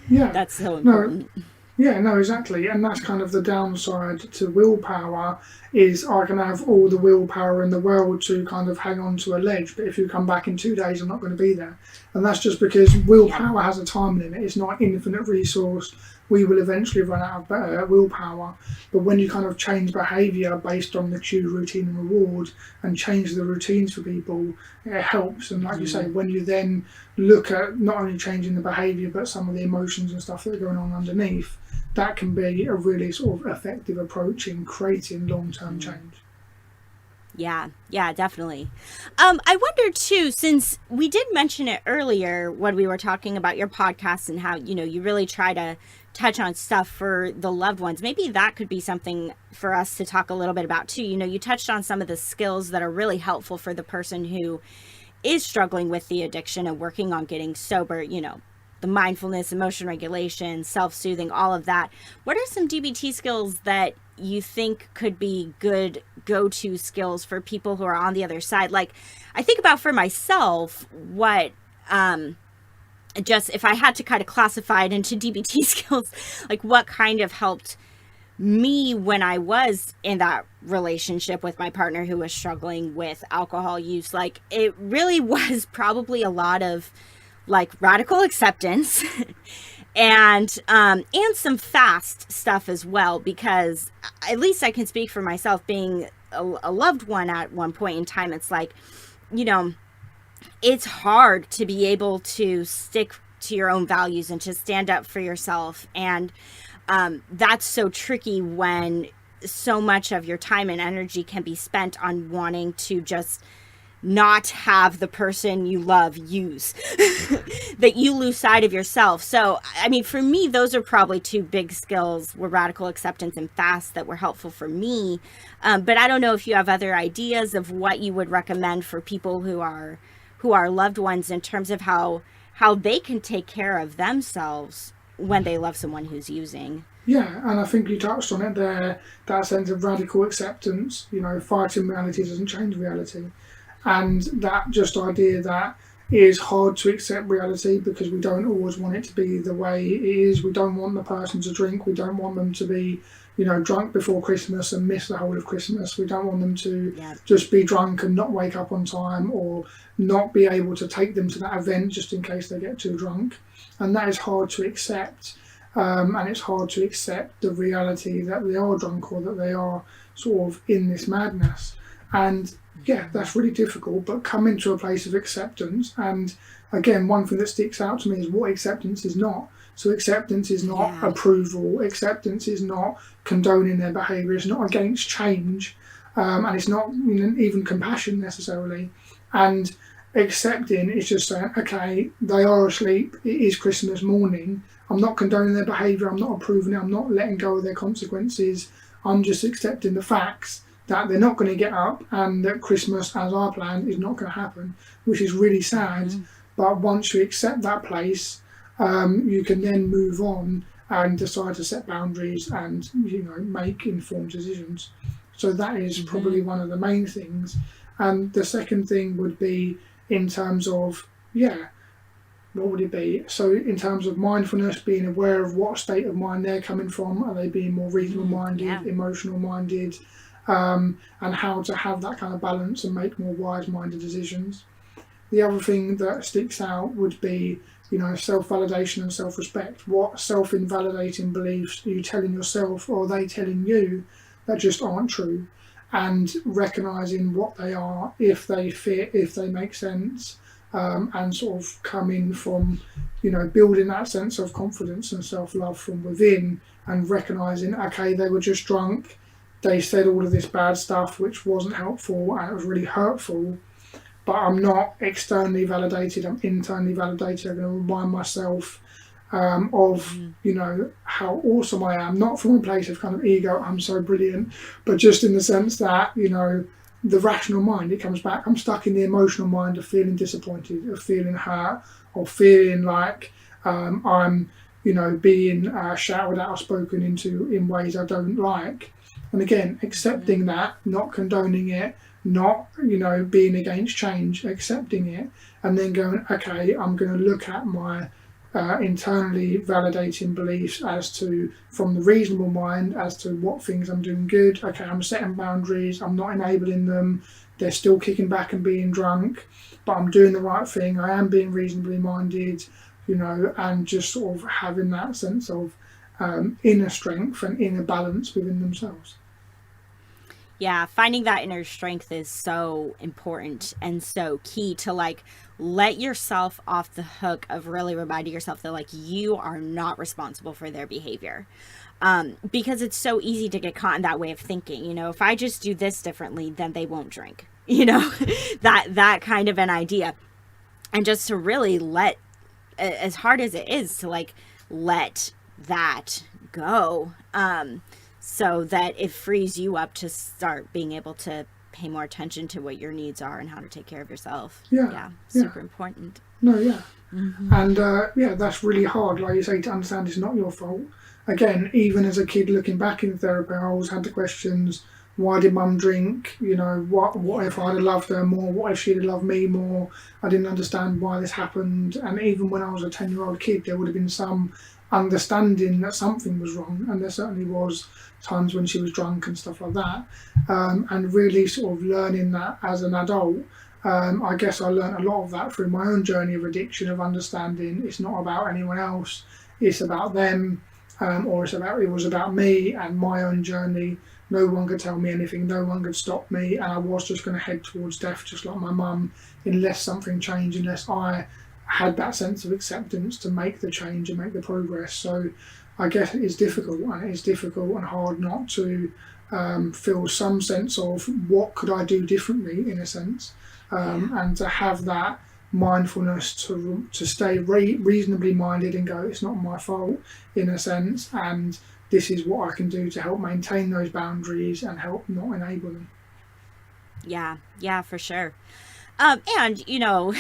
Yeah, that's so important. No, exactly. And that's kind of the downside to willpower, is I can have all the willpower in the world to kind of hang on to a ledge, but if you come back in 2 days, I'm not going to be there. And that's just because willpower has a time limit. It's not an infinite resource. We will eventually run out of willpower. But when you kind of change behaviour based on the cue, routine and reward, and change the routines for people, it helps. And like you say, when you then look at not only changing the behaviour, but some of the emotions and stuff that are going on underneath, that can be a really sort of effective approach in creating long-term change. Yeah, definitely. I wonder too, since we did mention it earlier when we were talking about your podcast and how, you know, you really try to touch on stuff for the loved ones, maybe that could be something for us to talk a little bit about too. You know, you touched on some of the skills that are really helpful for the person who is struggling with the addiction and working on getting sober, you know, the mindfulness, emotion regulation, self-soothing, all of that. What are some DBT skills that you think could be good go-to skills for people who are on the other side? Like, I think about for myself, what, just if I had to kind of classify it into DBT skills, like what kind of helped me when I was in that relationship with my partner who was struggling with alcohol use. Like, it really was probably a lot of like radical acceptance and some fast stuff as well, because at least I can speak for myself, being a loved one at one point in time. It's like, you know, it's hard to be able to stick to your own values and to stand up for yourself. And that's so tricky when so much of your time and energy can be spent on wanting to just not have the person you love use, that you lose sight of yourself. So, I mean, for me, those are probably two big skills, were radical acceptance and fast, that were helpful for me. But I don't know if you have other ideas of what you would recommend for people who are loved ones in terms of how they can take care of themselves when they love someone who's using. Yeah, and I think you touched on it there, that sense of radical acceptance. You know, fighting reality doesn't change reality. And that just idea that it is hard to accept reality because we don't always want it to be the way it is. We don't want the person to drink. We don't want them to be, you know, drunk before Christmas and miss the whole of Christmas. We don't want them to just be drunk and not wake up on time, or not be able to take them to that event just in case they get too drunk. And that is hard to accept. And it's hard to accept the reality that they are drunk, or that they are sort of in this madness. And yeah, that's really difficult, but coming to a place of acceptance. And again, one thing that sticks out to me is what acceptance is not. So acceptance is not approval. Acceptance is not condoning their behaviour. It's not against change. And it's not even compassion necessarily. And accepting is just saying, okay, they are asleep, it is Christmas morning, I'm not condoning their behaviour, I'm not approving it, I'm not letting go of their consequences, I'm just accepting the facts that they're not going to get up and that Christmas as I planned is not going to happen, which is really sad. But once you accept that place, you can then move on and decide to set boundaries and, you know, make informed decisions. So that is probably one of the main things. And the second thing would be in terms of, what would it be? So in terms of mindfulness, being aware of what state of mind they're coming from. Are they being more reasonable minded, emotional minded, and how to have that kind of balance and make more wise minded decisions. The other thing that sticks out would be, you know, self-validation and self-respect. What self-invalidating beliefs are you telling yourself, or are they telling you, that just aren't true? And recognising what they are, if they fit, if they make sense, and sort of coming from, you know, building that sense of confidence and self-love from within, and recognising, okay, they were just drunk, they said all of this bad stuff which wasn't helpful and it was really hurtful, but I'm not externally validated, I'm internally validated. I'm going to remind myself of, you know, how awesome I am, not from a place of kind of ego, I'm so brilliant, but just in the sense that, you know, the rational mind, it comes back, I'm stuck in the emotional mind of feeling disappointed, of feeling hurt, or feeling like I'm, you know, being shouted at or spoken into in ways I don't like. And again, accepting that, not condoning it, not, you know, being against change, accepting it, and then going, okay, I'm going to look at my internally validating beliefs as to, from the reasonable mind, as to what things I'm doing good. Okay, I'm setting boundaries, I'm not enabling them, they're still kicking back and being drunk, but I'm doing the right thing, I am being reasonably minded, you know, and just sort of having that sense of inner strength and inner balance within themselves. Yeah, finding that inner strength is so important and so key to, like, let yourself off the hook of really reminding yourself that, like, you are not responsible for their behavior. Because it's so easy to get caught in that way of thinking, you know, if I just do this differently, then they won't drink, you know, that kind of an idea. And just to really let, as hard as it is to, like, let that go, so that it frees you up to start being able to pay more attention to what your needs are and how to take care of yourself. Super important. And that's really hard, like you say, to understand it's not your fault. Again, even as a kid looking back in therapy, I always had the questions, why did mum drink? You know, what if I'd have loved her more? What if she'd have loved me more? I didn't understand why this happened. And even when I was a 10-year-old kid, there would have been some understanding that something was wrong, and there certainly was times when she was drunk and stuff like that, and really sort of learning that as an adult. I guess I learned a lot of that through my own journey of addiction, of understanding it's not about anyone else, it's about them, or it was about me and my own journey. No one could tell me anything, no one could stop me, and I was just going to head towards death just like my mum, unless something changed, unless I had that sense of acceptance to make the change and make the progress. So I guess it is difficult, and it is difficult and hard not to feel some sense of what could I do differently, in a sense, and to have that mindfulness to stay reasonably minded and go, it's not my fault, in a sense, and this is what I can do to help maintain those boundaries and help not enable them. Yeah, for sure. And, you know,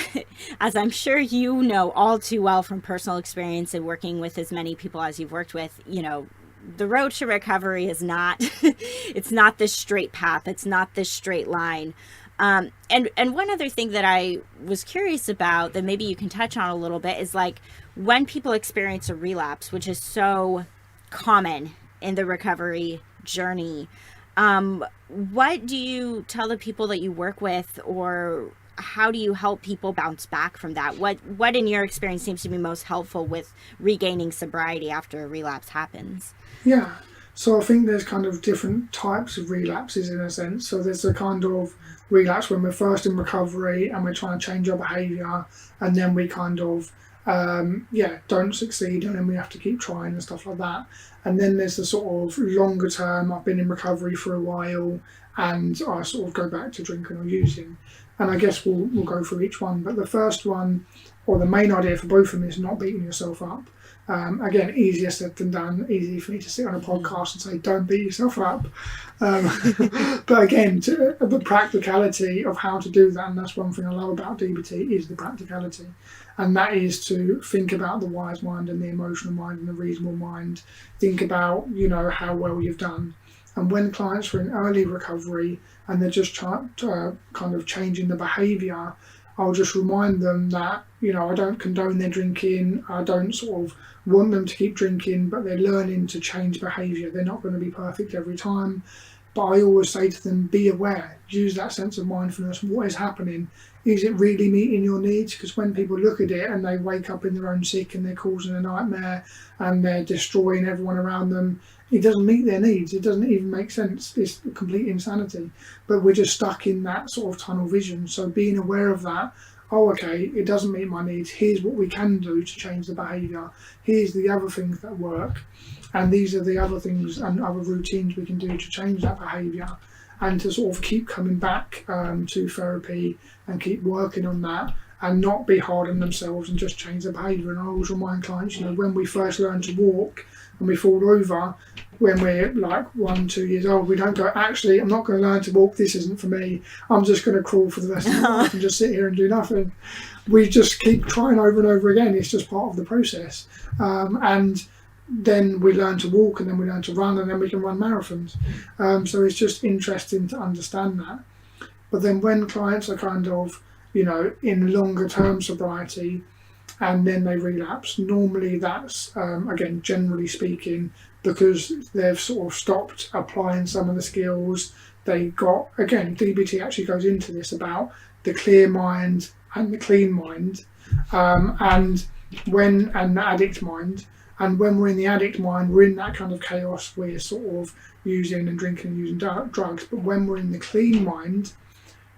as I'm sure you know all too well from personal experience and working with as many people as you've worked with, you know, the road to recovery is not, it's not this straight path. It's not this straight line. And one other thing that I was curious about that maybe you can touch on a little bit is, like, when people experience a relapse, which is so common in the recovery journey, what do you tell the people that you work with, or how do you help people bounce back from that? What in your experience seems to be most helpful with regaining sobriety after a relapse happens? Yeah, so I think there's kind of different types of relapses, in a sense. So there's a kind of relapse when we're first in recovery and we're trying to change our behaviour, and then we kind of don't succeed, and then we have to keep trying and stuff like that. And then there's the sort of longer term, I've been in recovery for a while and I sort of go back to drinking or using. And I guess we'll go through each one. But the first one, or the main idea for both of them, is not beating yourself up. Again, easier said than done. Easy for me to sit on a podcast and say, don't beat yourself up. But again, the practicality of how to do that, and that's one thing I love about DBT, is the practicality. And that is to think about the wise mind and the emotional mind and the reasonable mind. Think about, how well you've done. And when clients are in early recovery and they're just kind of changing the behaviour, I'll just remind them that, I don't condone their drinking. I don't sort of want them to keep drinking, but they're learning to change behaviour. They're not going to be perfect every time. But I always say to them, be aware, use that sense of mindfulness. What is happening? Is it really meeting your needs? Because when people look at it and they wake up in their own sick and they're causing a nightmare and they're destroying everyone around them, it doesn't meet their needs. It doesn't even make sense. It's complete insanity. But we're just stuck in that sort of tunnel vision. So being aware of that, okay, it doesn't meet my needs. Here's what we can do to change the behaviour. Here's the other things that work. And these are the other things and other routines we can do to change that behaviour, and to sort of keep coming back to therapy and keep working on that, and not be hard on themselves and just change the behaviour. And I always remind clients, when we first learn to walk and we fall over, when we're like 1-2 years old, we don't go, actually, I'm not going to learn to walk, this isn't for me, I'm just going to crawl for the rest of my life and just sit here and do nothing. We just keep trying over and over again. It's just part of the process. And then we learn to walk, and then we learn to run, and then we can run marathons. So it's just interesting to understand that. But then when clients are kind of, in longer term sobriety, and then they relapse, normally that's, again, generally speaking, because they've sort of stopped applying some of the skills. They got, again, DBT actually goes into this about the clear mind and the clean mind, and the addict mind. And when we're in the addict mind, we're in that kind of chaos. We're sort of using and drinking and using drugs. But when we're in the clean mind,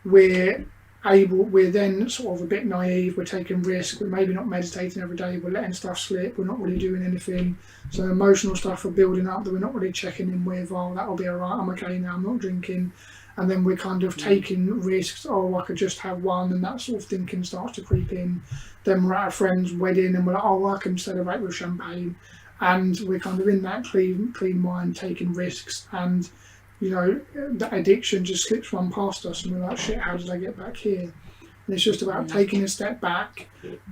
we're then sort of a bit naive. We're taking risks. We're maybe not meditating every day. We're letting stuff slip. We're not really doing anything. So emotional stuff are building up that we're not really checking in with. Oh, that'll be all right. I'm okay now. I'm not drinking. And then we're kind of taking risks. Oh, I could just have one, and that sort of thinking starts to creep in. Then we're at a friend's wedding and we're like, oh, I can celebrate with champagne. And we're kind of in that clean mind, taking risks. And, the addiction just slips one past us and we're like, shit, how did I get back here? And it's just about taking a step back,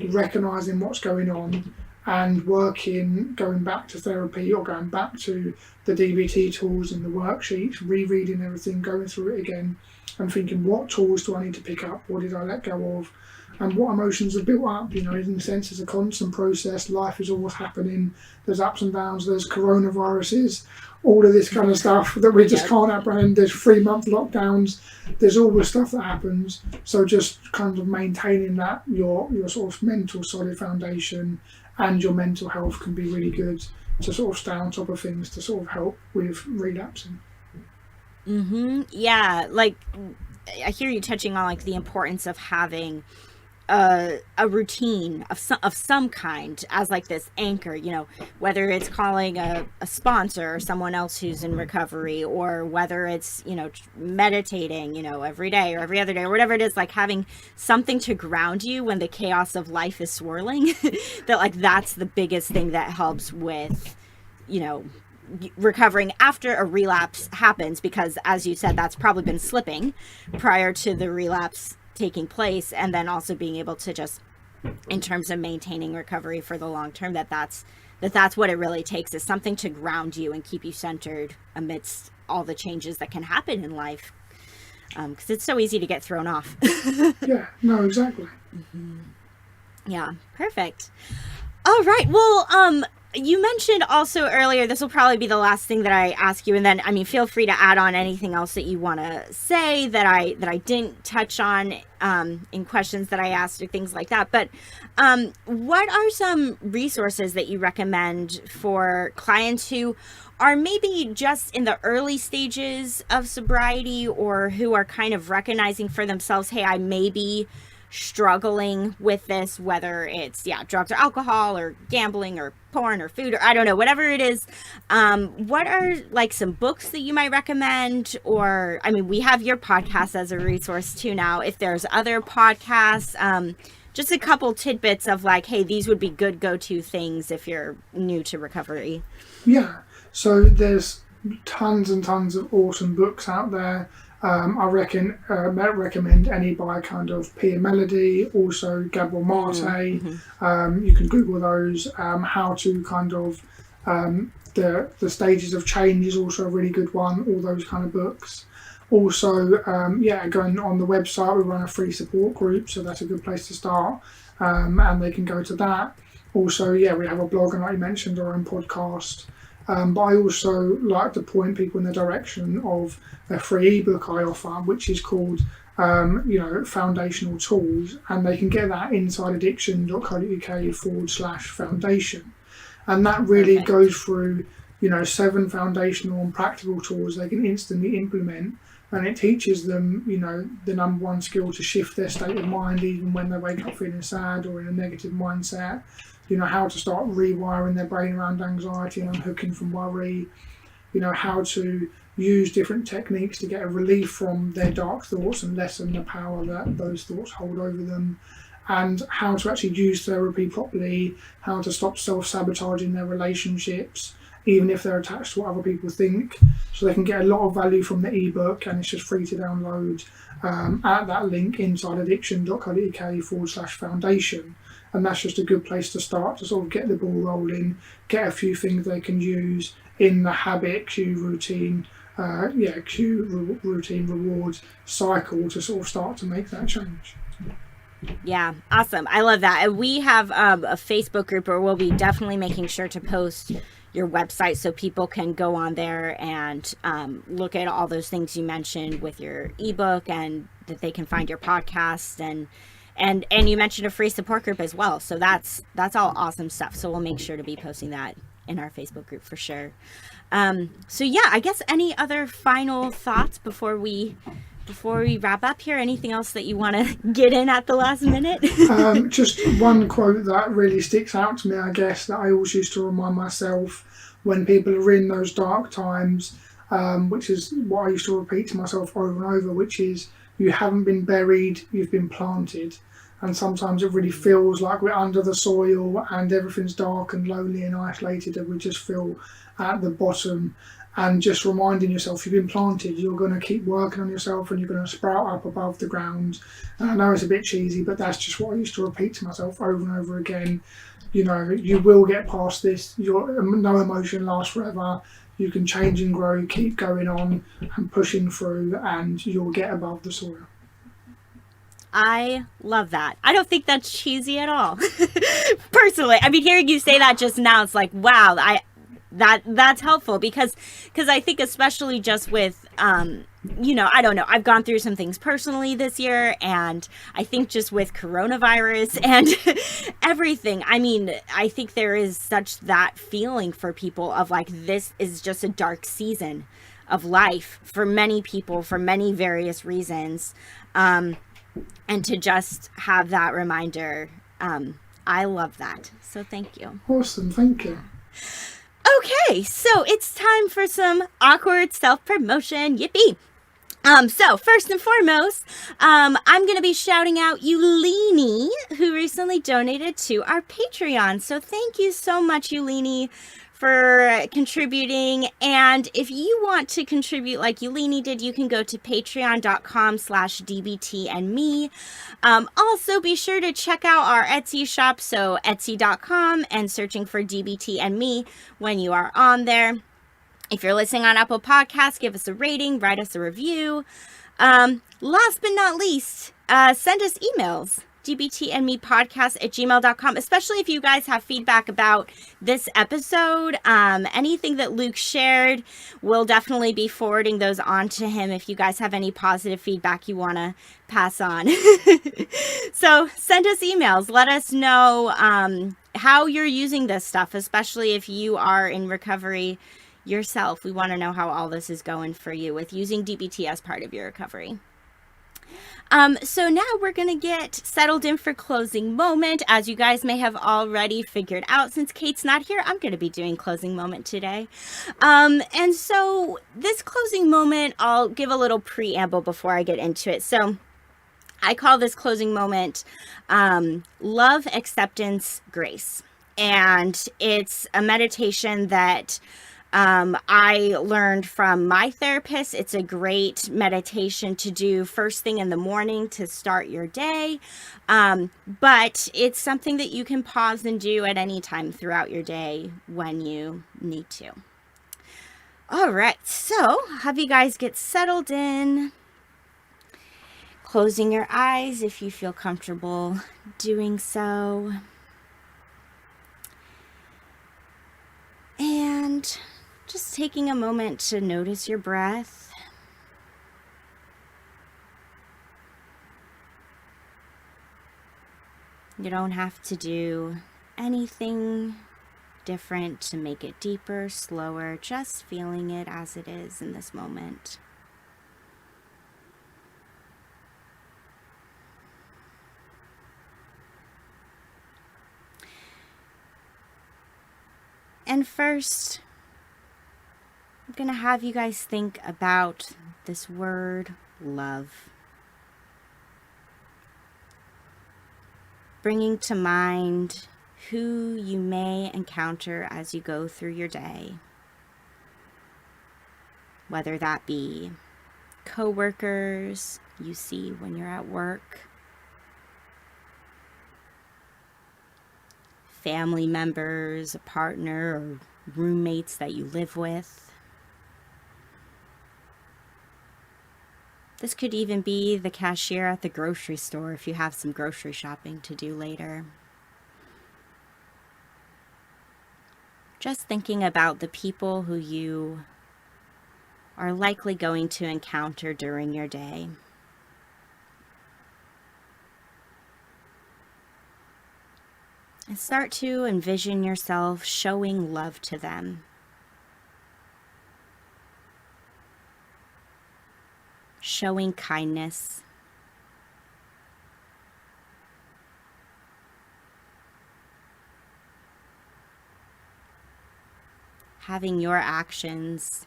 recognising what's going on, and going back to therapy or going back to the DBT tools and the worksheets, rereading everything, going through it again and thinking, what tools do I need to pick up? What did I let go of? And what emotions have built up, in a sense, it's a constant process. Life is always happening. There's ups and downs, there's coronaviruses, all of this kind of stuff that we just can't apprehend. There's 3-month lockdowns. There's all the stuff that happens. So just kind of maintaining that, your sort of mental solid foundation and your mental health can be really good to sort of stay on top of things to sort of help with relapsing. Yeah, like I hear you touching on like the importance of having a routine of some kind as like this anchor, whether it's calling a sponsor or someone else who's in recovery, or whether it's, meditating, every day or every other day or whatever it is, like having something to ground you when the chaos of life is swirling. That's the biggest thing that helps with, recovering after a relapse happens, because as you said, that's probably been slipping prior to the relapse taking place. And then also being able to just, in terms of maintaining recovery for the long term, that's what it really takes, is something to ground you and keep you centered amidst all the changes that can happen in life, because it's so easy to get thrown off. Yeah, no, exactly. Yeah, perfect. All right, well, you mentioned also earlier, this will probably be the last thing that I ask you, and then, feel free to add on anything else that you want to say that I didn't touch on in questions that I asked or things like that. But what are some resources that you recommend for clients who are maybe just in the early stages of sobriety, or who are kind of recognizing for themselves, hey, I may be struggling with this, whether it's drugs or alcohol or gambling or porn or food or I don't know, whatever it is. What are like some books that you might recommend? Or I mean, we have your podcast as a resource too now. If there's other podcasts, just a couple tidbits of like, hey, these would be good go-to things if you're new to recovery. Yeah, so there's tons and tons of awesome books out there. I recommend any by kind of Pia Melody, also Gabor Mate. You can Google those. How to kind of the stages of change is also a really good one. All those kind of books. Also, going on the website, we run a free support group, so that's a good place to start. And they can go to that. Also, we have a blog, and like you mentioned, our own podcast. But I also like to point people in the direction of a free ebook I offer, which is called, Foundational Tools, and they can get that insideaddiction.co.uk/foundation. And that really goes through, 7 foundational and practical tools they can instantly implement. And it teaches them, the number one skill to shift their state of mind, even when they wake up feeling sad or in a negative mindset. How to start rewiring their brain around anxiety and unhooking from worry. How to use different techniques to get a relief from their dark thoughts and lessen the power that those thoughts hold over them. And how to actually use therapy properly. How to stop self-sabotaging their relationships, even if they're attached to what other people think. So they can get a lot of value from the ebook, and it's just free to download at that link, insideaddiction.co.uk/foundation. And that's just a good place to start to sort of get the ball rolling, get a few things they can use in the habit, routine reward cycle to sort of start to make that change. Yeah, awesome. I love that. And we have a Facebook group where we'll be definitely making sure to post your website so people can go on there and look at all those things you mentioned with your ebook, and that they can find your podcast and you mentioned a free support group as well. So that's all awesome stuff. So we'll make sure to be posting that in our Facebook group for sure. I guess any other final thoughts before we wrap up here? Anything else that you want to get in at the last minute? Just one quote that really sticks out to me, I guess, that I always used to remind myself when people are in those dark times, which is what I used to repeat to myself over and over, which is, you haven't been buried, you've been planted. And sometimes it really feels like we're under the soil and everything's dark and lonely and isolated, and we just feel at the bottom. And just reminding yourself, you've been planted, you're going to keep working on yourself and you're going to sprout up above the ground. And I know it's a bit cheesy, but that's just what I used to repeat to myself over and over again. You will get past this. No emotion lasts forever. You can change and grow, keep going on and pushing through, and you'll get above the soil. I love that. I don't think that's cheesy at all. Personally, I mean, hearing you say that just now, it's like, wow, that's helpful because I think especially just with, I don't know, I've gone through some things personally this year, and I think just with coronavirus and everything, I mean, I think there is such that feeling for people of like, this is just a dark season of life for many people for many various reasons. And to just have that reminder, I love that. So thank you. Awesome, thank you. Okay, so it's time for some awkward self-promotion. Yippee! So first and foremost, I'm going to be shouting out Yulini, who recently donated to our Patreon. So thank you so much, Yulini, for contributing. And if you want to contribute like Yulini did, you can go to patreon.com/dbtandme. Also be sure to check out our Etsy shop, so etsy.com, and searching for DBT and me when you are on there. If you're listening on Apple Podcasts, give us a rating, write us a review. Last but not least, send us emails. dbtandmepodcast@gmail.com, especially if you guys have feedback about this episode. Anything that Luke shared, we'll definitely be forwarding those on to him if you guys have any positive feedback you want to pass on. So send us emails. Let us know how you're using this stuff, especially if you are in recovery yourself. We want to know how all this is going for you with using DBT as part of your recovery. So now we're going to get settled in for closing moment. As you guys may have already figured out, since Kate's not here, I'm going to be doing closing moment today. And so this closing moment, I'll give a little preamble before I get into it. So I call this closing moment Love, Acceptance, Grace. And it's a meditation that I learned from my therapist. It's a great meditation to do first thing in the morning to start your day. But it's something that you can pause and do at any time throughout your day when you need to. All right, so have you guys get settled in, closing your eyes if you feel comfortable doing so. And just taking a moment to notice your breath. You don't have to do anything different to make it deeper, slower, just feeling it as it is in this moment. And first, I'm going to have you guys think about this word, love. Bringing to mind who you may encounter as you go through your day. Whether that be coworkers you see when you're at work, family members, a partner, or roommates that you live with. This could even be the cashier at the grocery store if you have some grocery shopping to do later. Just thinking about the people who you are likely going to encounter during your day. And start to envision yourself showing love to them. Showing kindness. Having your actions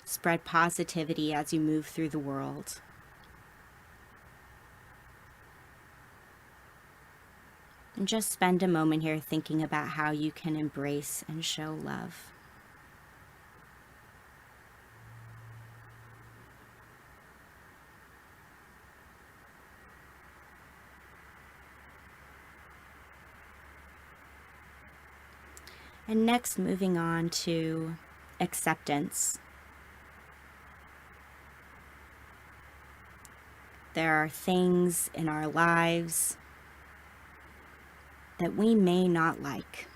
spread positivity as you move through the world. And just spend a moment here thinking about how you can embrace and show love. And next, moving on to acceptance. There are things in our lives that we may not like,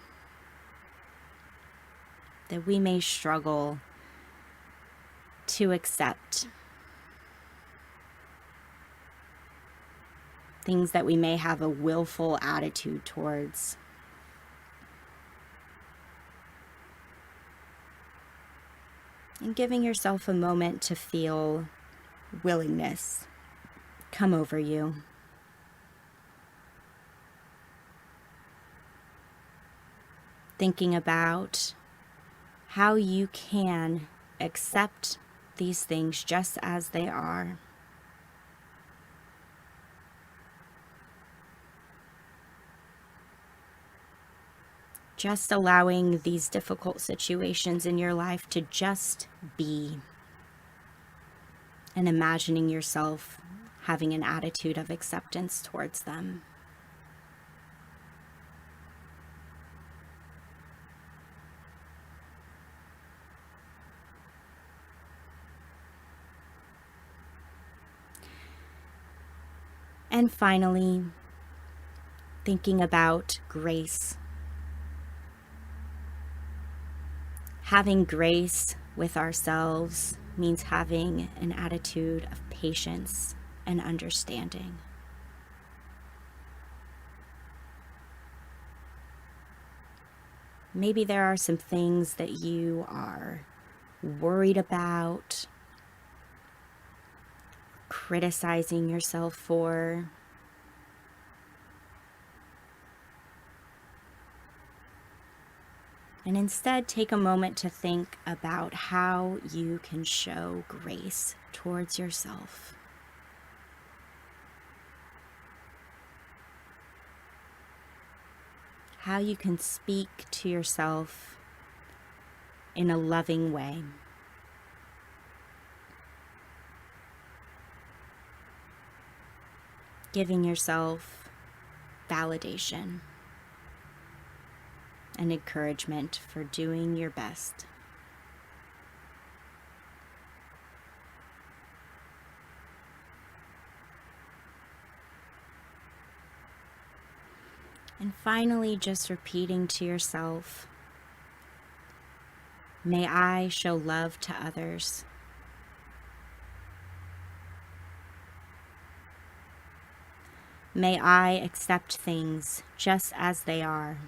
that we may struggle to accept, things that we may have a willful attitude towards. And giving yourself a moment to feel willingness come over you. Thinking about how you can accept these things just as they are. Just allowing these difficult situations in your life to just be. And imagining yourself having an attitude of acceptance towards them. And finally, thinking about grace. Having grace with ourselves means having an attitude of patience and understanding. Maybe there are some things that you are worried about, criticizing yourself for. And instead, take a moment to think about how you can show grace towards yourself. How you can speak to yourself in a loving way. Giving yourself validation and encouragement for doing your best. And finally, just repeating to yourself, may I show love to others. May I accept things just as they are.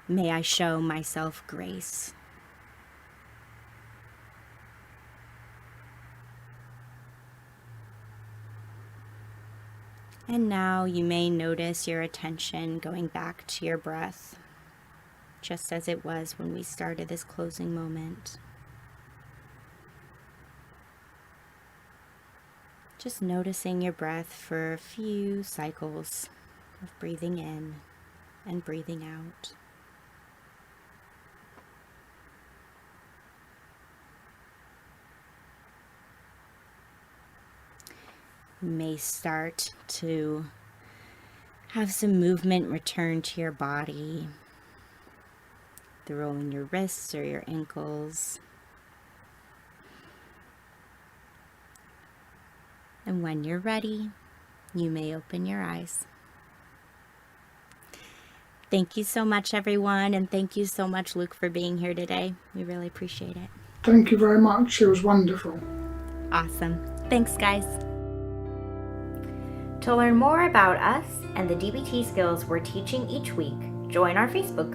May I show myself grace. And now you may notice your attention going back to your breath, just as it was when we started this closing moment. Just noticing your breath for a few cycles of breathing in and breathing out. You may start to have some movement return to your body, throwing your wrists or your ankles. And when you're ready, you may open your eyes. Thank you so much, everyone, and thank you so much, Luke, for being here today. We really appreciate it. Thank you very much. It was wonderful. Awesome. Thanks, guys. To learn more about us and the DBT skills we're teaching each week, join our Facebook group.